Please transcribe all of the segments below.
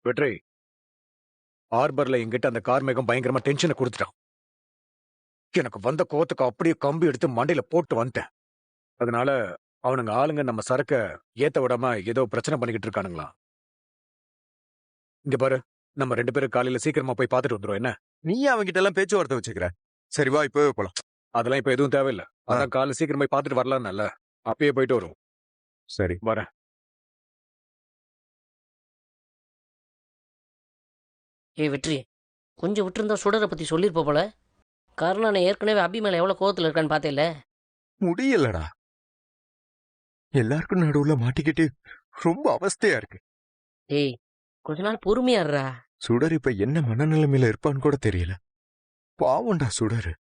வெற்றி, ஹார்பர்ல என்கிட்ட அந்த கார்மேகம் பயங்கரமா டென்ஷனை கொடுத்துட்டான். எனக்கு வந்த கோவத்துக்கு அப்படியே கம்பி எடுத்து மண்டையில போட்டு வந்துட்டேன். அதனால அவனுங்க ஆளுங்க நம்ம சரக்க ஏத்த விடாம ஏதோ பிரச்சனை பண்ணிக்கிட்டு இருக்கானுங்களா. இங்க பாரு, நம்ம 2 பேரும் காலையில சீக்கிரமா போய் பார்த்துட்டு வந்துரும் என்ன? நீ அவங்கிட்ட எல்லாம் பேச்சுவார்த்தை வச்சுக்கிற. சரி வா, இப்பவே போலாம். அதெல்லாம் இப்ப எதுவும் தேவையில்ல. அதான் காலைல சீக்கிரம் போய் பார்த்துட்டு வரலாம்ல. அப்பயே போயிட்டு வரும். சரி வரேன். வெற்றி, கொஞ்சம் விட்டுருந்தா சுடரை பற்றி சொல்லியிருப்ப போல. காரணம் நான் ஏற்கனவே அபி மேலே எவ்வளோ கோவத்தில் இருக்கான்னு பார்த்தேல்ல. முடியலடா. எல்லாருக்கும் நடுவுல மாட்டிக்கிட்டு ரொம்ப அவஸ்தையா இருக்கு. ஏய், கொஞ்ச நாள் பொறுமையாடுறா. சுடர் இப்ப என்ன மனநிலைமையில இருப்பான்னு கூட தெரியல. பாவம்டா சுடரு.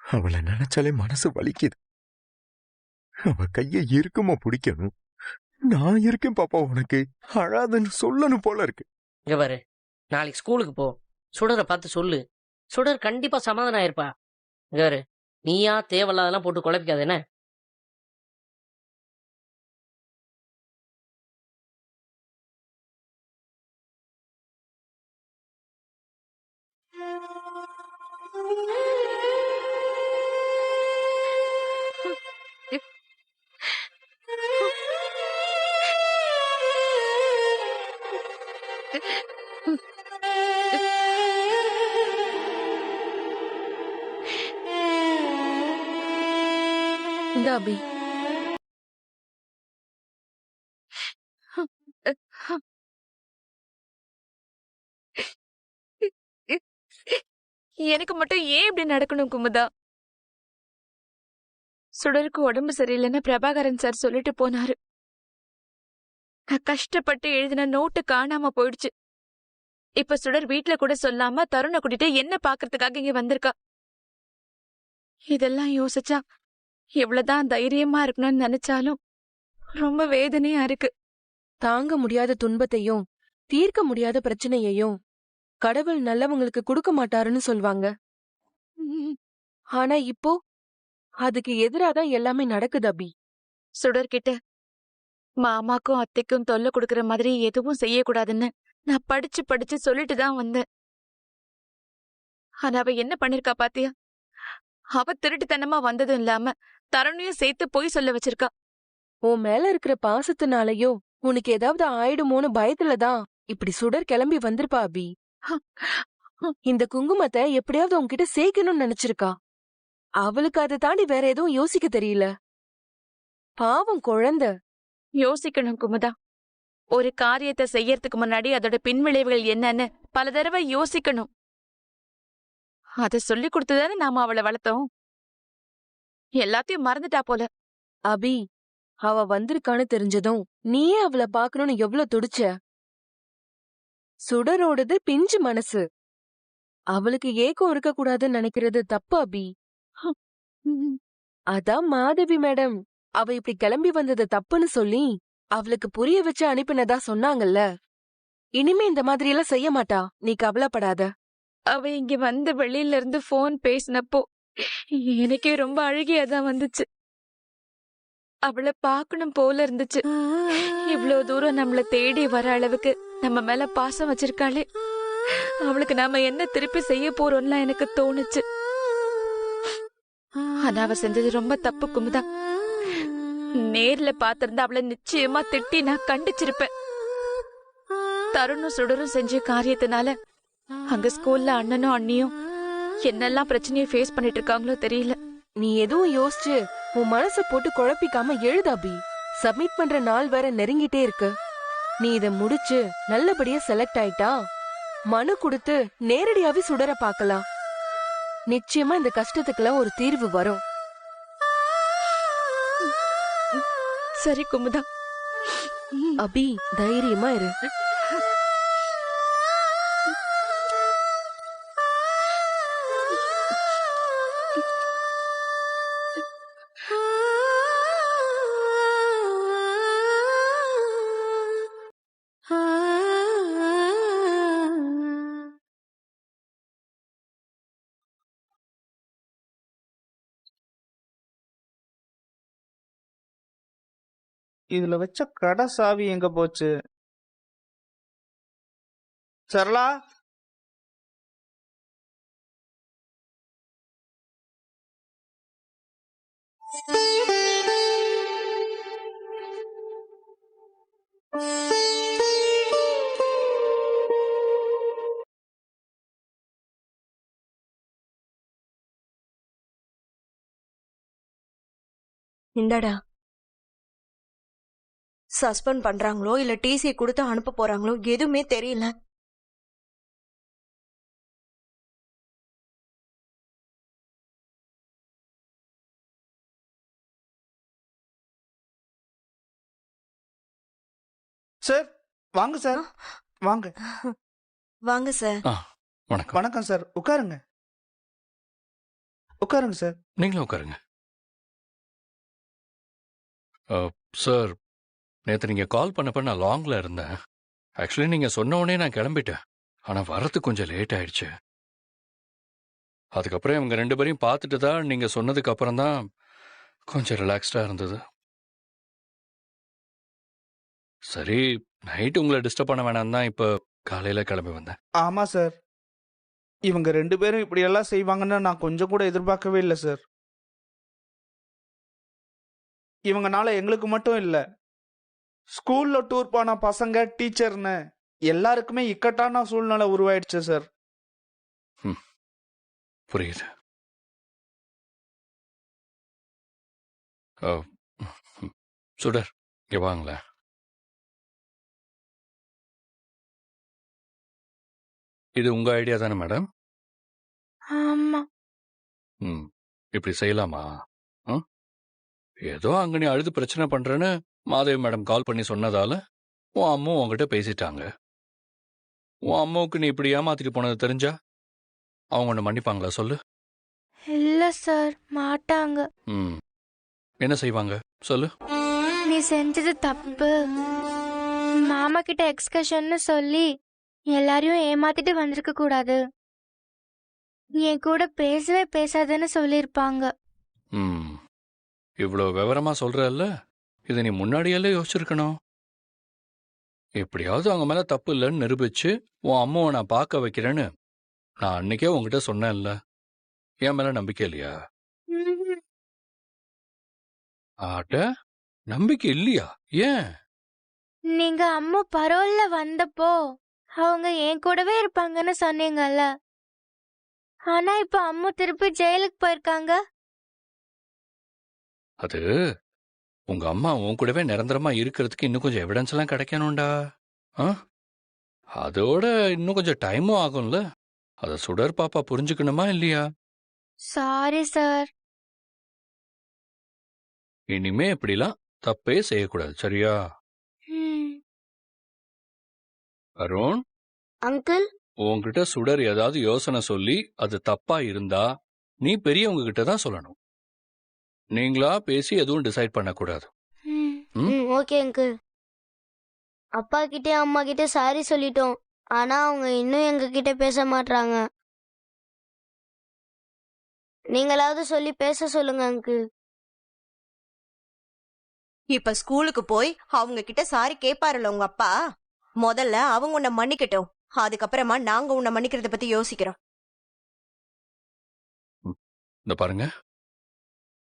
அவளை நினைச்சாலே மனசு வலிக்குது. அவ கைய இறுக்கமா பிடிக்கணும். நான் இருக்கேன் பாப்பா, உனக்கு அழாதுன்னு சொல்லணும் போல இருக்கு. இங்க பாரு, நாளைக்கு ஸ்கூலுக்கு போ, சுடரை பார்த்து சொல்லு. சுடர் கண்டிப்பா சமாதானம் ஆயிருப்பா. இங்க பாரு, நீயா தேவையில்லாதெல்லாம் போட்டு குழப்பிக்காத என்ன. இந்த அபி, எனக்கு மட்டும் ஏன் இப்படி நடக்கணும் குமுதா? சுடருக்கு உடம்பு சரியில்லைன்னு பிரபாகரன் சார் சொல்லிட்டு போனாரு. நான் கஷ்டப்பட்டு எழுதின நோட்டு காணாம போயிடுச்சு. இப்ப சுடர் வீட்டுல கூட சொல்லாம தருணை கூட்டிட்டு என்ன பாக்குறதுக்காக இங்க வந்திருக்கா. இதெல்லாம் யோசிச்சா எவ்வளவுதான் தைரியமா இருக்கணும்னு நினைச்சாலும் ரொம்ப வேதனையா இருக்கு. தாங்க முடியாத துன்பத்தையும் தீர்க்க முடியாத பிரச்சனையையும் கடவுள் நல்லவங்களுக்கு கொடுக்க மாட்டாருன்னு சொல்வாங்க. ஆனா இப்போ அதுக்கு எதிராதான் எல்லாமே நடக்குது அபி. சுடர்கிட்ட மாமாக்கும் அத்தைக்கும் தொல்லை கொடுக்கற மாதிரி எதுவும் செய்யக்கூடாதுன்னு நான் படிச்சு படிச்சு சொல்லிட்டு தான் வந்தேன். ஆனா அவ என்ன பண்ணிருக்கா பாத்தியா? அவ திருட்டுத்தனமா வந்ததும் இல்லாம தருணையும் சேர்த்து பொய் சொல்ல வச்சிருக்கா. உன் மேல இருக்கிற பாசத்தினாலயோ உனக்கு ஏதாவது ஆயிடுமோன்னு பயத்துலதான் இப்படி சுடர் கிளம்பி வந்திருப்பா அபி. இந்த குங்குமத்தை எப்படியாவது உன்கிட்ட சேர்க்கணும்னு நினைச்சிருக்கா. அவளுக்கு அதை தாண்டி வேற எதுவும் யோசிக்க தெரியல. பாவம் குழந்தை. யோசிக்கணும் குமுதா. ஒரு காரியத்தை செய்யறதுக்கு முன்னாடி அதோட பின்விளைவுகள் என்னன்னு பல தடவை யோசிக்கணும். அத சொல்லி கொடுத்துதானே நாம அவளை வளர்த்தோம். எல்லாத்தையும் மறந்துட்டா போல. அபி, அவ வந்திருக்கான்னு தெரிஞ்சதும் நீயே அவளை பாக்கணும்னு எவ்வளவு துடிச்ச. சுடரோடது பிஞ்சு மனசு. அவளுக்கு ஏக்கம் இருக்க கூடாதுன்னு நினைக்கிறது தப்பு அபி. அதான் மாதவி மேடம் அவ இப்படி கிளம்பி வந்தது தப்புன்னு சொல்லி அவளுக்கு புரிய வச்சு அனுப்பினதா சொன்னாங்கல்ல. இனிமே இந்த மாதிரி எல்லாம் செய்ய மாட்டா, நீ கவலைப்படாத. அவ இங்க வந்து வெளியில இருந்து போன் பேசினப்போ எனக்கே ரொம்ப அழுகியாதான் வந்துச்சு. அவளை பாக்கணும் போல இருந்துச்சு. இவ்வளவு தூரம் நம்மள தேடி வர அளவுக்கு நம்ம மேல பாசம் வச்சிருக்காளே, அவளுக்கு நாம என்ன திருப்பி செய்ய போறோம்லாம் எனக்கு தோணுச்சு. ஆனா அவ செஞ்சது ரொம்ப தப்பு குமுதா. நேர்ல பாத்திருந்தா அவளை நிச்சயமா திட்டி நான் கண்டிச்சிருப்பேன். தருணும் சுடரும் செஞ்ச காரியத்தினால அங்க ஸ்கூல்ல அண்ணனும் அண்ணியும் என்னெல்லாம் பிரச்சனையை ஃபேஸ் பண்ணிட்டு இருக்காங்களோ தெரியல. நீ எதுவும் யோசிச்சு உன் மனச போட்டு குழப்பிக்காம எழுது அபி. சப்மிட் பண்ற நாள் வேற நெருங்கிட்டே இருக்கு. நீ இத முடிச்சு நல்லபடியா செலக்ட் ஆயிட்டா மனு கொடுத்து நேரடியாவே சுடர பாக்கலாம். நிச்சயமா இந்த கஷ்டத்துக்கெல்லாம் ஒரு தீர்வு வரும். சரி குமுதா. அபி, தைரியமா இரு. இதுல வச்ச கடை சாவி எங்க போச்சு? சரளா, இந்தடா. சஸ்பெண்ட் பண்றாங்களோ இல்ல டிசி கொடுத்து அனுப்ப போறாங்களோ எதுவுமே தெரியல. சார் வாங்க சார், வாங்க. வாங்க சார். வணக்கம். வணக்கம் சார், உட்காருங்க. உட்காருங்க சார். நீங்களும் உட்காருங்க. சார், நேற்று நீங்கள் கால் பண்ணப்ப நான் லாங்கில் இருந்தேன். ஆக்சுவலி நீங்கள் சொன்ன உடனே நான் கிளம்பிட்டேன். ஆனால் வர்றதுக்கு கொஞ்சம் லேட் ஆயிடுச்சு. அதுக்கப்புறம் இவங்க 2 பேரையும் பார்த்துட்டு தான் நீங்கள் சொன்னதுக்கு அப்புறம் தான் கொஞ்சம் ரிலாக்ஸ்டாக இருந்தது. சரி, நைட்டு உங்களை டிஸ்டர்ப் பண்ண வேணாம் தான் இப்போ காலையில் கிளம்பி வந்தேன். ஆமா சார், இவங்க 2 பேரும் இப்படி எல்லாம் செய்வாங்கன்னு நான் கொஞ்சம் கூட எதிர்பார்க்கவே இல்லை சார். இவங்கனால எங்களுக்கு மட்டும் இல்ல, ஸ்கூல்ல டூர் போன பசங்க, டீச்சர்னு எல்லாருக்குமே இக்கட்டான சூழ்நிலை உருவாயிடுச்சு சார். புரியுது. சுடர், இங்கே வாங்களேன். இது உங்க ஐடியா தானே மேடம்? ஆமா. இப்படி செய்யலாமா? ஏதோ அங்க நீ அழுது பிரச்சனை பண்றேன்னு மாதவி மேடம் கால் பண்ணி சொன்னதால உன் அம்மா உங்ககிட்ட பேசிட்டாங்க. உன் அம்மாவுக்கு நீ இப்படி ஏமாத்திட்டு போனது தெரிஞ்சா அவங்க உன்னை மன்னிப்பாங்களா சொல்லு? இல்ல சார், மாட்டாங்க. என்ன செய்வாங்க சொல்லு? நீ செஞ்சது தப்பு, மாமா கிட்ட எக்ஸ்கர்ஷன்னு சொல்லி எல்லாரையும் ஏமாத்திட்டு வந்திருக்க கூடாது, என் கூட பேசவே பேசாதன்னு சொல்லிருப்பாங்க. இவ்வளோ விவரமா சொல்றல்ல, இதை நீ முன்னாடியெல்லாம் யோசிச்சிருக்கணும். எப்படியாவது அவங்க மேல தப்பு இல்லைன்னு நிரூபிச்சு உன் அம்மாவை நான் பார்க்க வைக்கிறேன்னு நான் அன்னைக்கே உங்ககிட்ட சொன்னேன்ல. என் மேல நம்பிக்கை இல்லையா? ஆட்ட நம்பிக்கை இல்லையா? ஏன்? நீங்க அம்மா பரோல்ல வந்தப்போ அவங்க என் கூடவே இருப்பாங்கன்னு சொன்னீங்கல்ல, ஆனா இப்ப அம்மா திருப்பி ஜெயிலுக்கு போயிருக்காங்க. அது உங்க அம்மா உன் கூடவே நிரந்தரமா இருக்கிறதுக்கு இன்னும் கொஞ்சம் எவிடன்ஸ் எல்லாம் கிடைக்கணும்டா. அதோட இன்னும் கொஞ்சம் டைமும் ஆகும்ல. அத சுடர் பாப்பா புரிஞ்சுக்கணுமா இல்லையா? Sorry sir. இனிமே இப்படிலாம் தப்பே செய்யக்கூடாது, சரியா? அருண் அங்கிள், உன்கிட்ட சுடர் ஏதாவது யோசனை சொல்லி அது தப்பா இருந்தா நீ பெரியவங்க கிட்ட தான் சொல்லணும். நீங்களா பேசி எதுவும் டிசைட் பண்ணக்கூடாது. Okay uncle. அப்பா கிட்டே அம்மா கிட்ட சாரி சொல்லிட்டோம், ஆனா அவங்க இன்னும் எங்க கிட்ட பேச மாட்டாங்க. நீங்களாவது சொல்லி பேச சொல்லுங்க அங்கிள். இப்ப ஸ்கூலுக்கு போய் அவங்க கிட்ட சாரி கேட்பாருல உங்க அப்பா, முதல்ல அவங்க உன்னை மன்னிக்கட்டும், அதுக்கப்புறமா நாங்க உன்னை மன்னிக்கிறத பத்தி யோசிக்கிறோம். இந்த பாருங்க,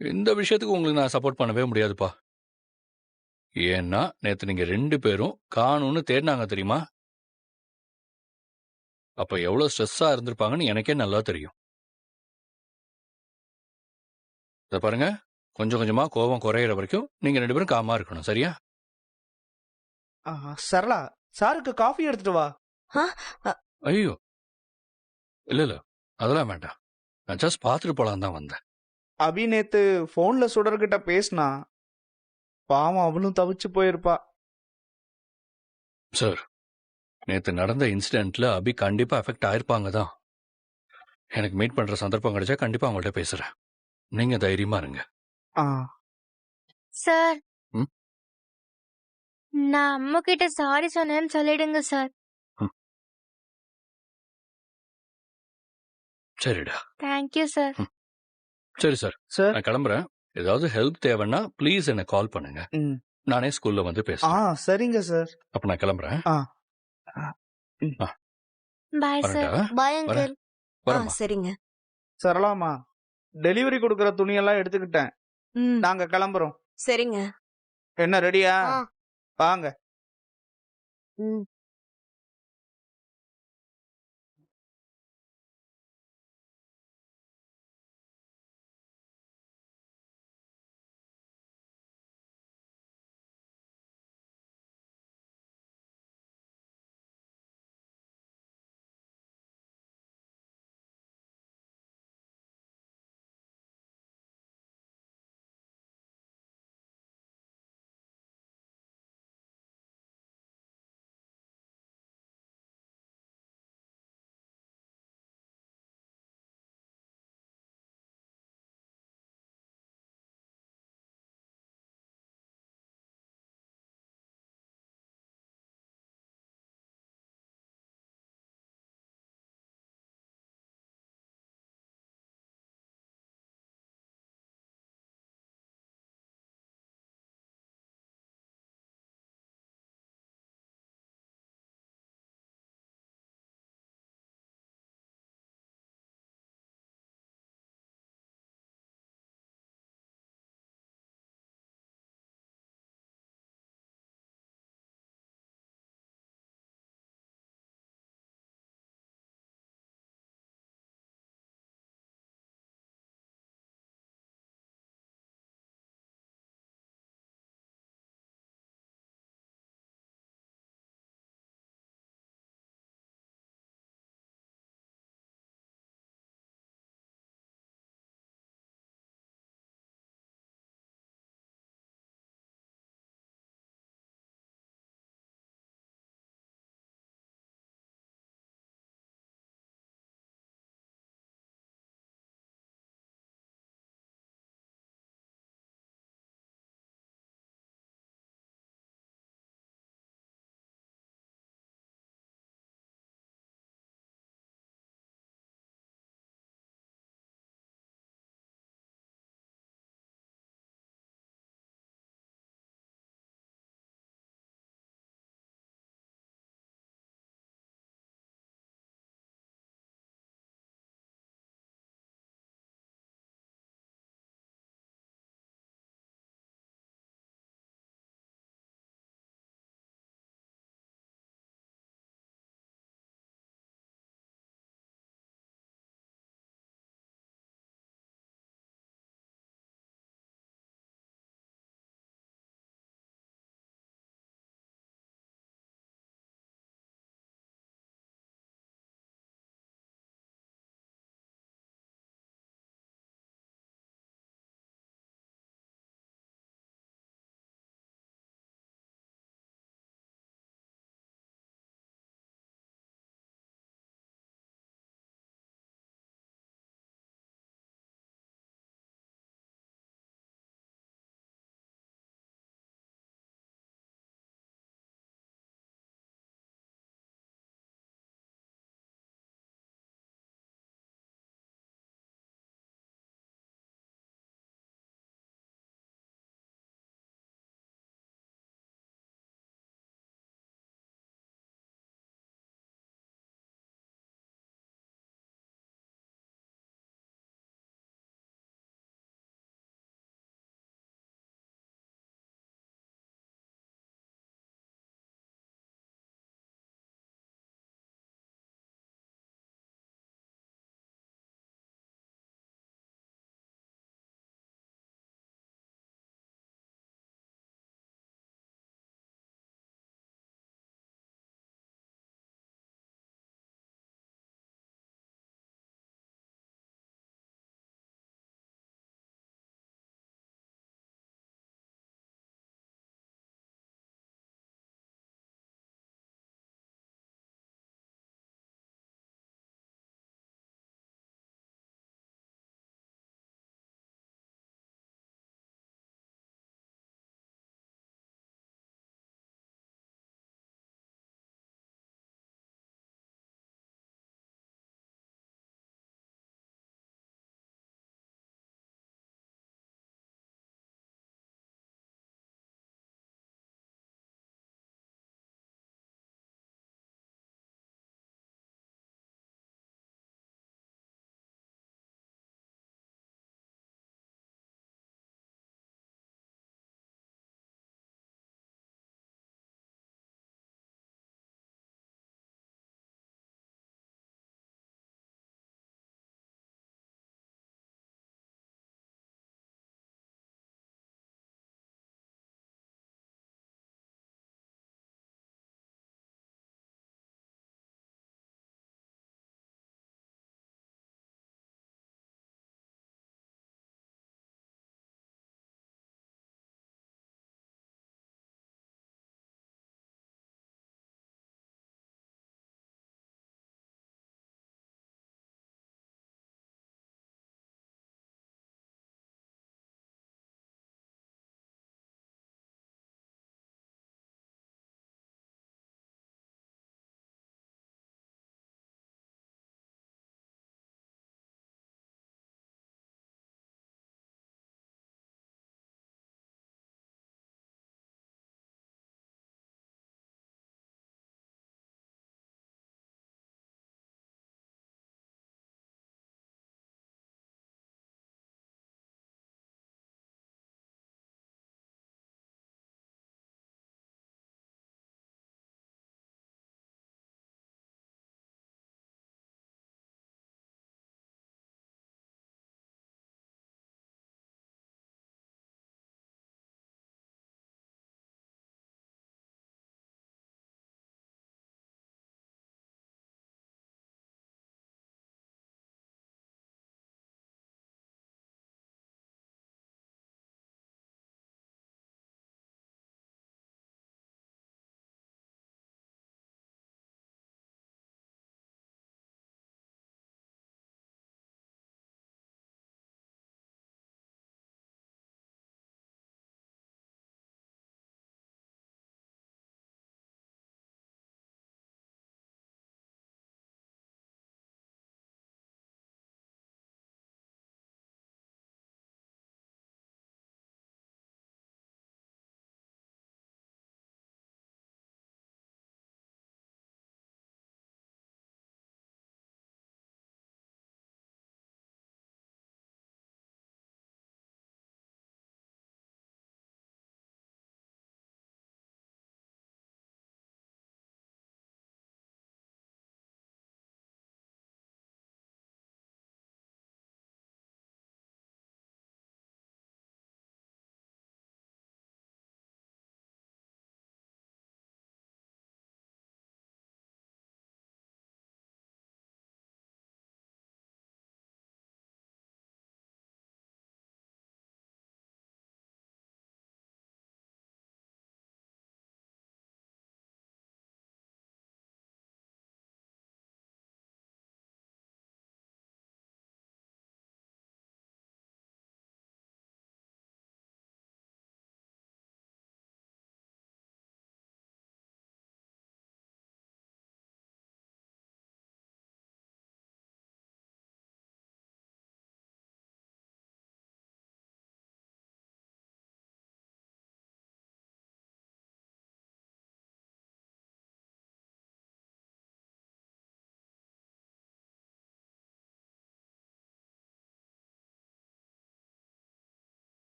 இந்த விஷயத்துக்கு உங்களுக்கு நான் சப்போர்ட் பண்ணவே முடியாதுப்பா. ஏன்னா நேத்து நீங்க 2 பேரும் காணும்னு தேடினாங்க தெரியுமா? அப்ப எவ்வளவு ஸ்ட்ரெஸ்ஸா இருந்திருப்பாங்கன்னு எனக்கே நல்லா தெரியும். இத பாருங்க, கொஞ்சம் கொஞ்சமா கோபம் குறையிற வரைக்கும் நீங்க 2 பேரும் காமா இருக்கணும், சரியா? சரளா, சாருக்கு காஃபி எடுத்துட்டு வா. ஐயோ, இல்ல அதெல்லாம் வேண்டாம். நான் ஜஸ்ட் பார்த்துட்டு போலாம் தான் வந்தேன். அபி நேத்து போன்ல சுடர்கிட்ட பேசினா, பாவம் அவளும் தவிச்சு போயிருப்பா. சார், நேத்து நடந்த இன்சிடென்ட்ல அபி கண்டிப்பா அஃபெக்ட் ஆயிருப்பாங்க தான். எனக்கு மீட் பண்ற சந்தர்ப்பம் கிடைச்சா கண்டிப்பா அவங்கள்ட்ட பேசுறேன். நீங்க தைரியமா இருங்க. சார், நான் அம்மா கிட்ட சாரி சொன்னேன்னு சொல்லிடுங்க சார். சரிடா. Thank you sir. சரி சார், சார் நான் கிளம்புறேன். ஏதாவது ஹெல்ப் தேவைன்னா ப்ளீஸ் என்ன கால் பண்ணுங்க. நானே ஸ்கூல்ல வந்து பேசுறேன். சரிங்க சார். அப்ப நான் கிளம்புறேன். Bye sir. வரட்டா? பாய் வரேன். அங்கிள். வரேம்மா. சரிங்க. சரளாமா, டெலிவரி கொடுக்கற துணியெல்லாம் எடுத்துக்கிட்டேன். ம், நாங்க கிளம்புறோம். சரிங்க. என்ன ரெடியா? ஆ. வாங்க. ம்.